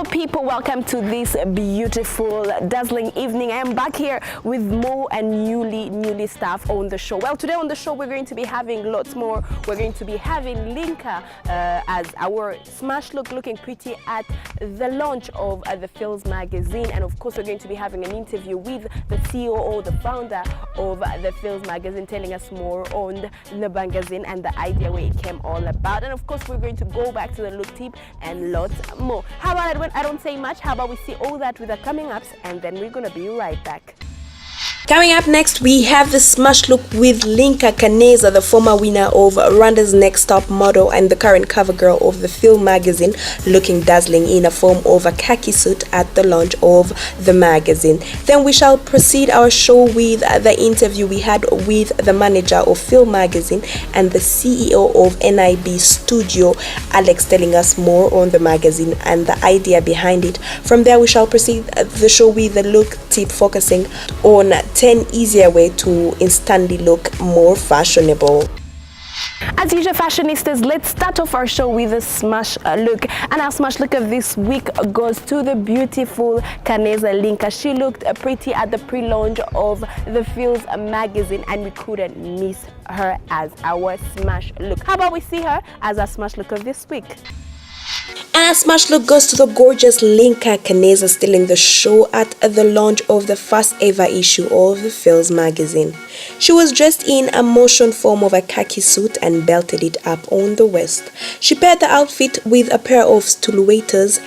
Hello people, welcome to this beautiful, dazzling evening. I am back here with more and newly stuff on the show. Well, today on the show we're going to be having lots more. We're going to be having Linka as our smash look, looking pretty at the launch of the Feels magazine, and of course we're going to be having an interview with the CEO or the founder of the Feels magazine, telling us more on the magazine and the idea where it came all about. And of course we're going to go back to the look tip and lots more. How about when I don't say much? How about we see all that with the coming ups, and then we're gonna be right back. Coming up next, we have the smash look with Linka Kaneza, the former winner of Rwanda's Next Top Model and the current cover girl of the Feel magazine, looking dazzling in a form of a khaki suit at the launch of the magazine. Then we shall proceed our show with the interview we had with the manager of Feel magazine and the CEO of NIB Studio, Alex, telling us more on the magazine and the idea behind it. From there, we shall proceed the show with the look tip, focusing on 10 easier way to instantly look more fashionable. As usual, fashionistas, let's start off our show with a smash look. And our smash look of this week goes to the beautiful Kaneza Linka. She looked pretty at the pre-launch of the Feels magazine, and we couldn't miss her as our smash look. How about we see her as our smash look of this week? And our smash look goes to the gorgeous Linka Kaneza, stealing the show at the launch of the first ever issue of the Feels magazine. She was dressed in a motion form of a khaki suit and belted it up on the waist. She paired the outfit with a pair of stool waiters,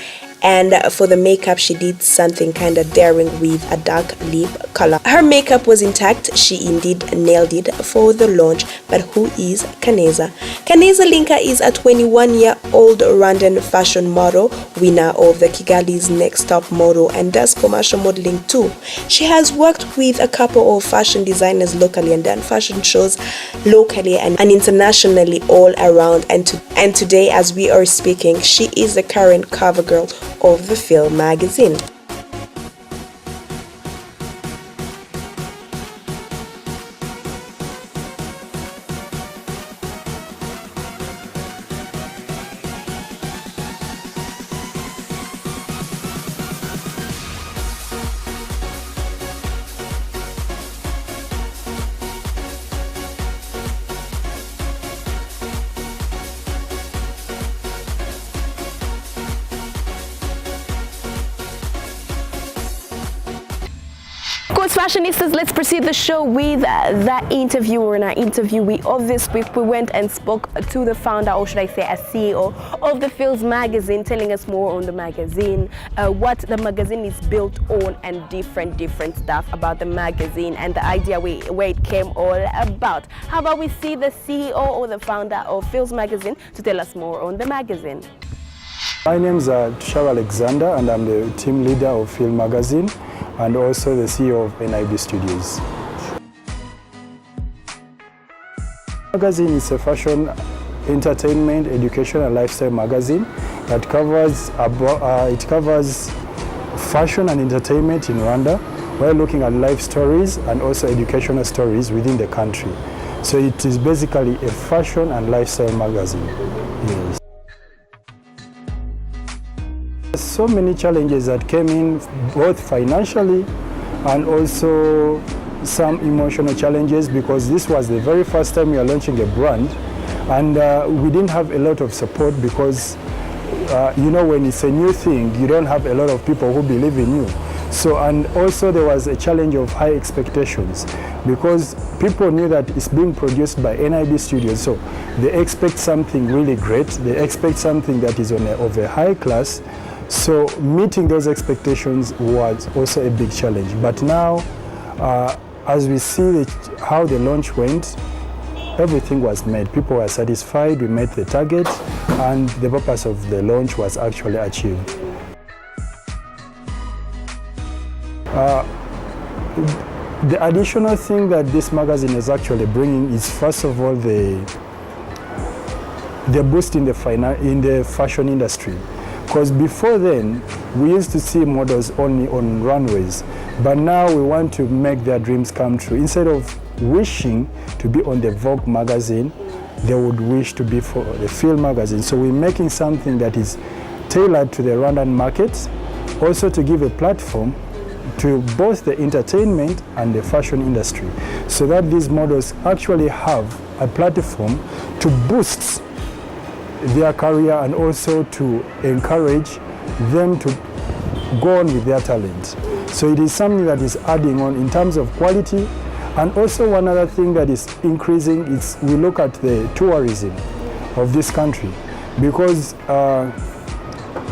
and for the makeup she did something kind of daring with a dark lip color. Her makeup was intact. She indeed nailed it for the launch. But who is Kaneza? Kaneza Linka is a 21-year-old Rwandan fashion model, winner of the Kigali's Next Top Model, and does commercial modeling too. She has worked with a couple of fashion designers locally and done fashion shows locally and internationally all around. And today, as we are speaking, she is the current cover girl of the Feel magazine. Fashionistas, let's proceed the show with the interviewer. And our interviewee of this week, we went and spoke to the founder, or should I say a CEO of the Feels magazine, telling us more on the magazine, what the magazine is built on, and different stuff about the magazine and the idea where it came all about. How about we see the CEO or the founder of Feels magazine to tell us more on the magazine. My name is Christelle Alexander, and I'm the team leader of Feel magazine and also the CEO of NIB Studios. Magazine is a fashion, entertainment, education and lifestyle magazine that covers fashion and entertainment in Rwanda. We're looking at life stories and also educational stories within the country. So it is basically a fashion and lifestyle magazine. Yes. So many challenges that came in, both financially and also some emotional challenges, because this was the very first time we are launching a brand, and we didn't have a lot of support because you know, when it's a new thing, you don't have a lot of people who believe in you. So, and also there was a challenge of high expectations, because people knew that it's being produced by NIB Studios, so they expect something really great, they expect something that is of a high class. So meeting those expectations was also a big challenge. But now, as we see how the launch went, everything was met. People were satisfied, we met the target, and the purpose of the launch was actually achieved. The additional thing that this magazine is actually bringing is, first of all, the boost in the fashion industry. Because before then, we used to see models only on runways, but now we want to make their dreams come true. Instead of wishing to be on the Vogue magazine, they would wish to be for the Feel magazine. So we're making something that is tailored to the Rwandan market, also to give a platform to both the entertainment and the fashion industry, so that these models actually have a platform to boost their career and also to encourage them to go on with their talent. So it is something that is adding on in terms of quality. And also one other thing that is increasing is we look at the tourism of this country, because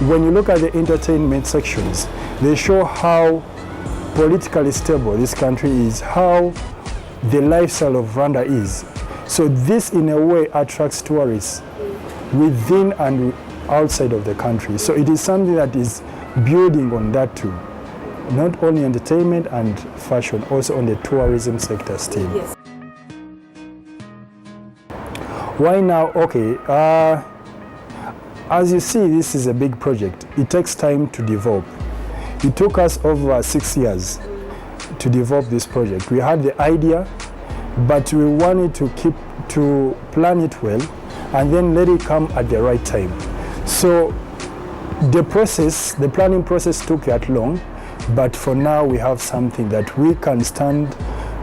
when you look at the entertainment sections, they show how politically stable this country is, how the lifestyle of Rwanda is. So this in a way attracts tourists within and outside of the country. So it is something that is building on that too. Not only entertainment and fashion, also on the tourism sector still. Yes. Why now? Okay, as you see, this is a big project. It takes time to develop. It took us over 6 years to develop this project. We had the idea, but we wanted to plan it well and then let it come at the right time. So the planning process took that long, but for now we have something that we can stand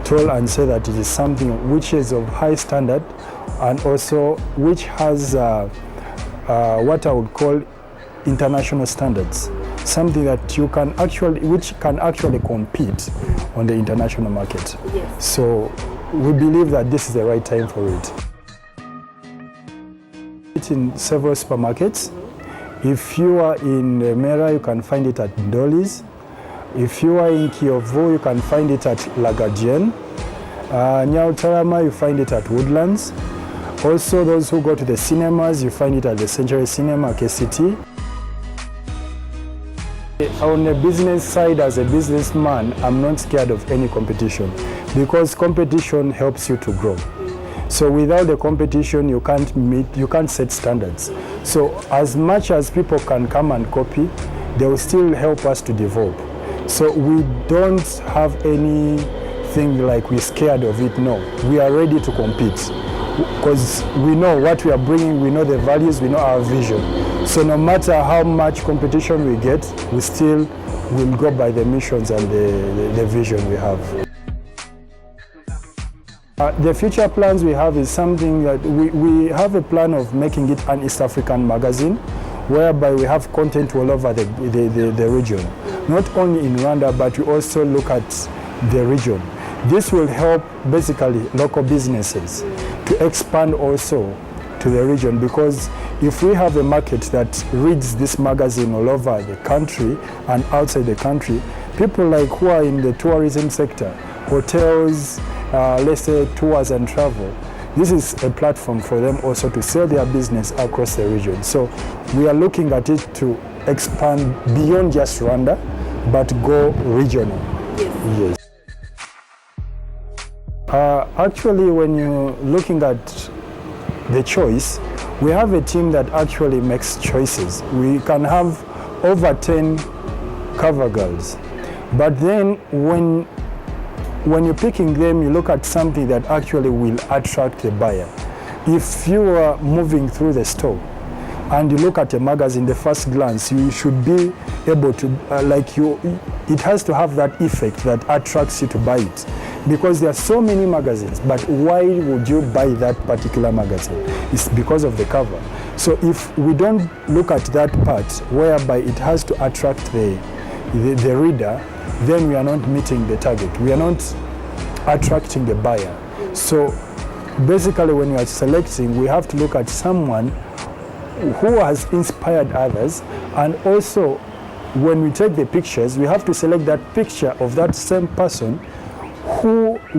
tall and say that it is something which is of high standard and also which has what I would call international standards. Something that which can actually compete on the international market. Yes. So we believe that this is the right time for it. It's in several supermarkets. If you are in Mera, you can find it at Ndoli's. If you are in Kiyovu, you can find it at Lagadienne. Nyautarama, you find it at Woodlands. Also, those who go to the cinemas, you find it at the Century Cinema, KCT. On the business side, as a businessman, I'm not scared of any competition because competition helps you to grow. So without the competition, you can't set standards. So as much as people can come and copy, they will still help us to develop. So we don't have anything like we're scared of it, no. We are ready to compete because we know what we are bringing, we know the values, we know our vision. So no matter how much competition we get, we still will go by the missions and the vision we have. The future plans we have is something that we have a plan of making it an East African magazine, whereby we have content all over the region. Not only in Rwanda, but we also look at the region. This will help basically local businesses to expand also to the region, because if we have a market that reads this magazine all over the country and outside the country, people like who are in the tourism sector, hotels, let's say tours and travel, this is a platform for them also to sell their business across the region. So we are looking at it to expand beyond just Rwanda, but go regional. Yes. Actually, when you're looking at the choice, we have a team that actually makes choices. We can have over 10 cover girls. But then when you're picking them, you look at something that actually will attract the buyer. If you are moving through the store and you look at a magazine, the first glance, you should be able to, it has to have that effect that attracts you to buy it. Because there are so many magazines, but why would you buy that particular magazine? It's because of the cover. So if we don't look at that part, whereby it has to attract the reader, then we are not meeting the target. We are not attracting the buyer. So basically when we are selecting, we have to look at someone who has inspired others, and also when we take the pictures, we have to select that picture of that same person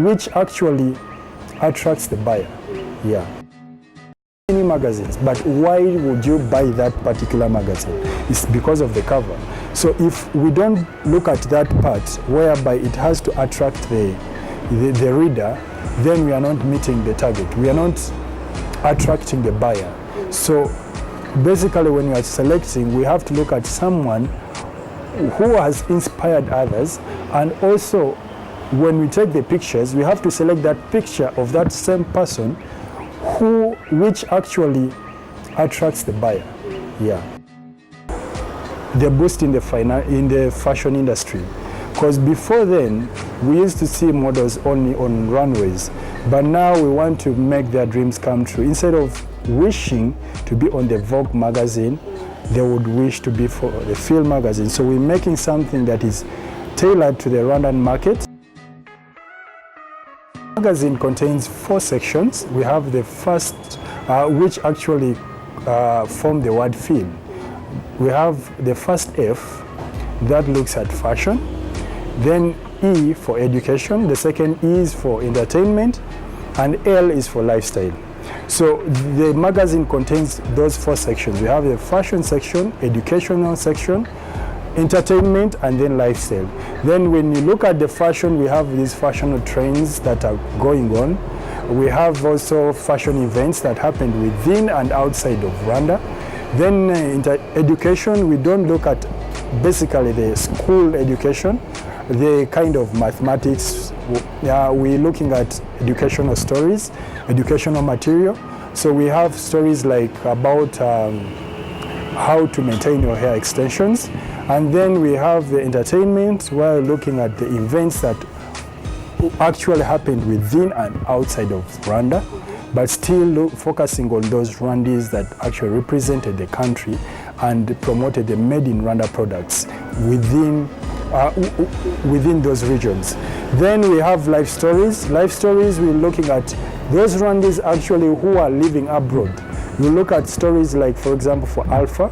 which actually attracts the buyer. Yeah. Many magazines, but why would you buy that particular magazine? It's because of the cover. So if we don't look at that part, whereby it has to attract the reader, then we are not meeting the target. We are not attracting the buyer. So basically when we are selecting, we have to look at someone who has inspired others, and also when we take the pictures, we have to select that picture of that same person which actually attracts the buyer. Yeah. the boost in the fashion industry. Because before then, we used to see models only on runways, but now we want to make their dreams come true. Instead of wishing to be on the Vogue magazine, they would wish to be for the Feel magazine. So we're making something that is tailored to the Rwandan market. The magazine contains 4 sections. We have the first, which actually form the word Feel. We have the first F, that looks at fashion. Then E for education, the second E is for entertainment, and L is for lifestyle. So the magazine contains those 4 sections. We have the fashion section, educational section, entertainment, and then lifestyle. Then when you look at the fashion, we have these fashion trends that are going on. We have also fashion events that happen within and outside of Rwanda. Then in education, we don't look at basically the school education, the kind of mathematics. We're looking at educational stories, educational material. So we have stories like about how to maintain your hair extensions. And then we have the entertainment, where we're looking at the events that actually happened within and outside of Rwanda, but still focusing on those Rwandese that actually represented the country and promoted the made in Rwanda products within those regions. Then we have life stories. Life stories, we're looking at those Rwandese actually who are living abroad. We look at stories like, for example, for Alpha,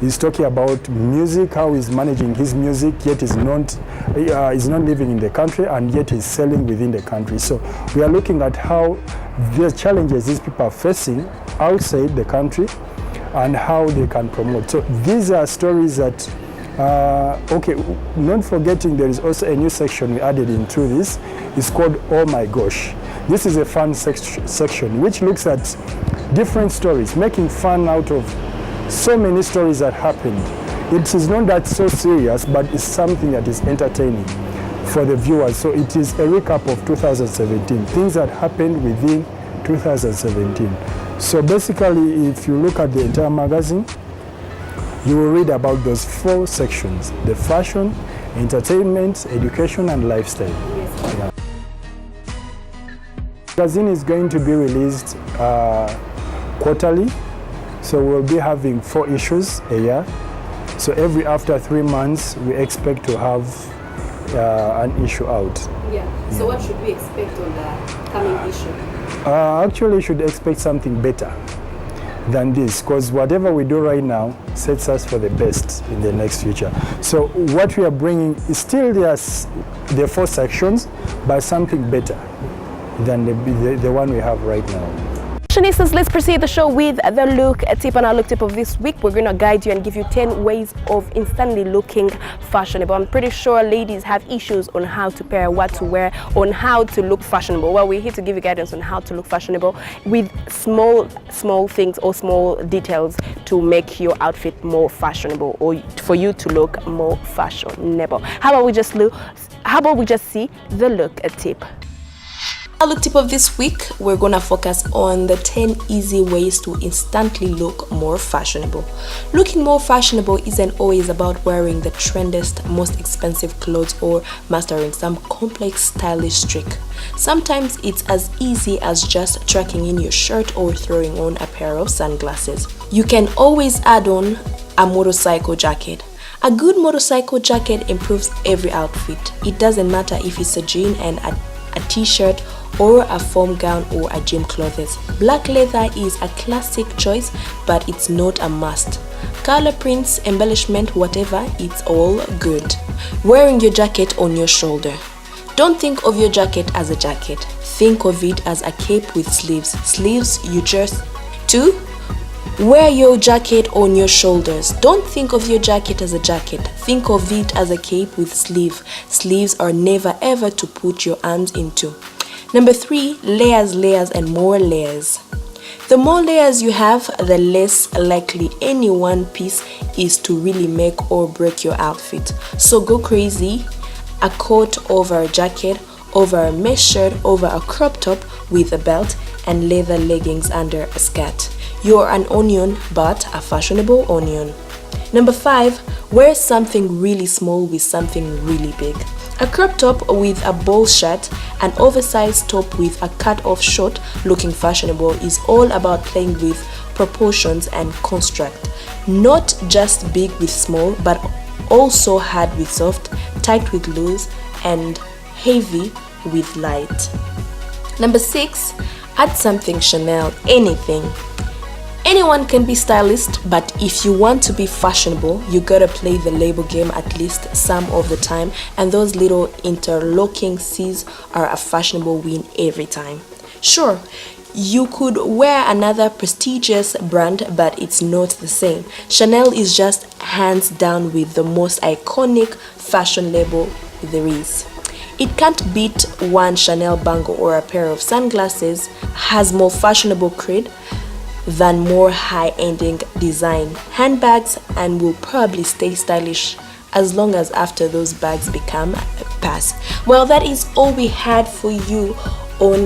he's talking about music, how he's managing his music, yet he's not living in the country, and yet he's selling within the country. So we are looking at how the challenges these people are facing outside the country and how they can promote. So these are stories that, okay, not forgetting there is also a new section we added into this. It's called Oh My Gosh. This is a fun section which looks at different stories, making fun out of so many stories that happened. It is not that so serious, but it's something that is entertaining for the viewers. So it is a recap of 2017, things that happened within 2017. So basically, if you look at the entire magazine, you will read about those 4 sections: the fashion, entertainment, education, and lifestyle. Yes. Yeah. The magazine is going to be released quarterly. So we'll be having 4 issues a year. So after 3 months, we expect to have an issue out. Yeah. So what should we expect on the coming issue? Actually, you should expect something better than this, because whatever we do right now sets us for the best in the next future. So what we are bringing is still the 4 sections, but something better than the one we have right now. Fashionistas, let's proceed the show with the look tip. And our look tip of this week, we're going to guide you and give you 10 ways of instantly looking fashionable. I'm pretty sure ladies have issues on how to pair, what to wear, on how to look fashionable. Well, we're here to give you guidance on how to look fashionable with small things or small details to make your outfit more fashionable, or for you to look more fashionable. How about we just see the look tip? Our look tip of this week, we're gonna focus on the 10 easy ways to instantly look more fashionable. Looking more fashionable isn't always about wearing the trendiest, most expensive clothes or mastering some complex stylish trick. Sometimes it's as easy as just tucking in your shirt or throwing on a pair of sunglasses. You can always add on a motorcycle jacket. A good motorcycle jacket improves every outfit. It doesn't matter if it's a jean and a t-shirt or a foam gown or a gym clothes. Black leather is a classic choice, but it's not a must. Color prints, embellishment, whatever, it's all good. Wearing your jacket on your shoulder. Don't think of your jacket as a jacket. Think of it as a cape with sleeves. Sleeves you just... 2. Wear your jacket on your shoulders. Don't think of your jacket as a jacket. Think of it as a cape with sleeve. Sleeves are never ever to put your arms into. Number 3, layers and more layers. The more layers you have, the less likely any one piece is to really make or break your outfit. So go crazy. A coat over a jacket, over a mesh shirt, over a crop top with a belt, and leather leggings under a skirt. You're an onion, but a fashionable onion. Number 5, wear something really small with something really big. A crop top with a bowl shirt, an oversized top with a cut-off short looking fashionable is all about playing with proportions and construct. Not just big with small, but also hard with soft, tight with loose, and heavy with light. Number 6, add something Chanel, anything. Anyone can be stylist, but if you want to be fashionable, you gotta play the label game at least some of the time, and those little interlocking C's are a fashionable win every time. Sure, you could wear another prestigious brand, but it's not the same. Chanel is just hands down with the most iconic fashion label there is. It can't beat one Chanel bangle or a pair of sunglasses, has more fashionable cred than more high-ending design handbags, and will probably stay stylish as long as after those bags become passe. Well, that is all we had for you on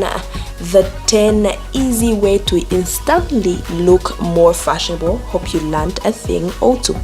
the 10 easy way to instantly look more fashionable. Hope you learned a thing or two.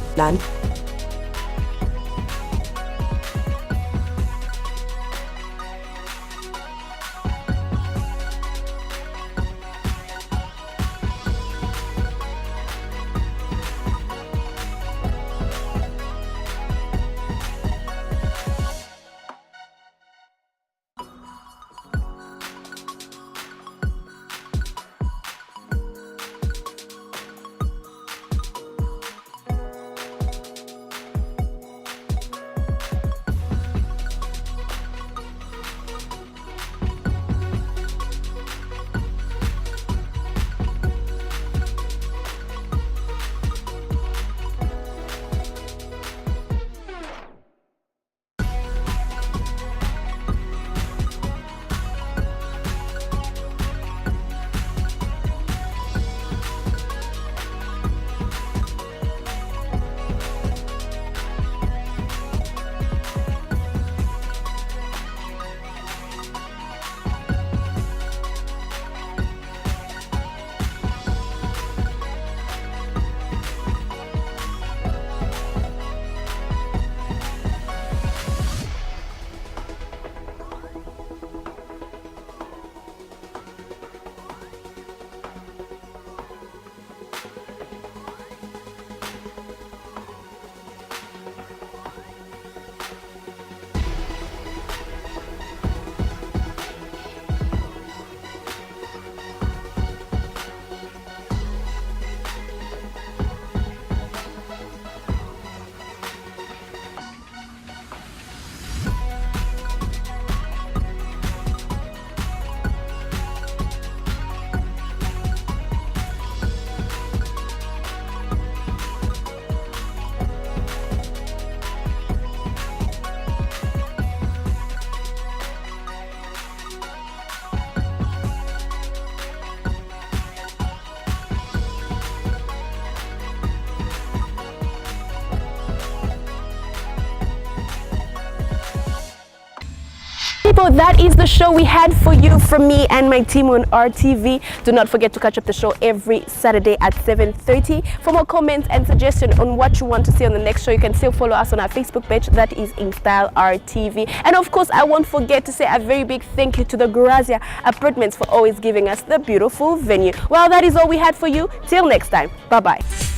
People, that is the show we had for you from me and my team on RTV. Do not forget to catch up the show every Saturday at 7:30. For more comments and suggestions on what you want to see on the next show, you can still follow us on our Facebook page, that is In Style RTV. And of course, I won't forget to say a very big thank you to the Grazia Apartments for always giving us the beautiful venue. Well, that is all we had for you. Till next time, bye bye.